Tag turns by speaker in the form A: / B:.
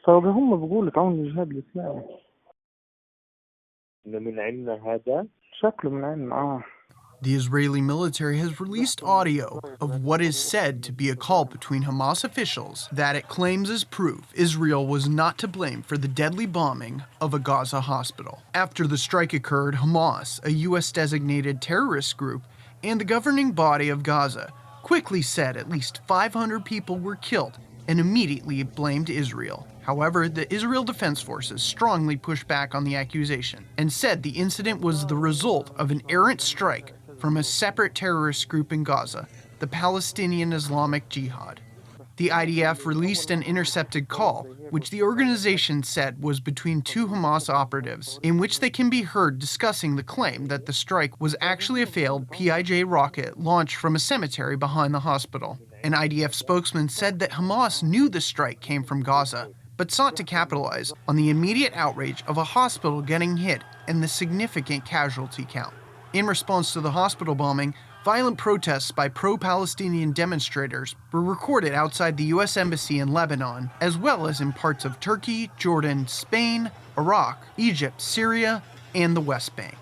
A: فواجههم بيقولوا تعاون الجهاد الإسلامي.
B: إنه من عندنا هذا؟
A: شكله من عندنا.
C: The Israeli military has released audio of what is said to be a call between Hamas officials that it claims is proof Israel was not to blame for the deadly bombing of a Gaza hospital. After the strike occurred, Hamas, a U.S.-designated terrorist group, and the governing body of Gaza quickly said at least 500 people were killed and immediately blamed Israel. However, the Israel Defense Forces strongly pushed back on the accusation and said the incident was the result of an errant strike from a separate terrorist group in Gaza, the Palestinian Islamic Jihad. The IDF released an intercepted call, which the organization said was between two Hamas operatives, in which they can be heard discussing the claim that the strike was actually a failed PIJ rocket launched from a cemetery behind the hospital. An IDF spokesman said that Hamas knew the strike came from Gaza, but sought to capitalize on the immediate outrage of a hospital getting hit and the significant casualty count. In response to the hospital bombing, violent protests by pro-Palestinian demonstrators were recorded outside the U.S. Embassy in Lebanon, as well as in parts of Turkey, Jordan, Spain, Iraq, Egypt, Syria, and the West Bank.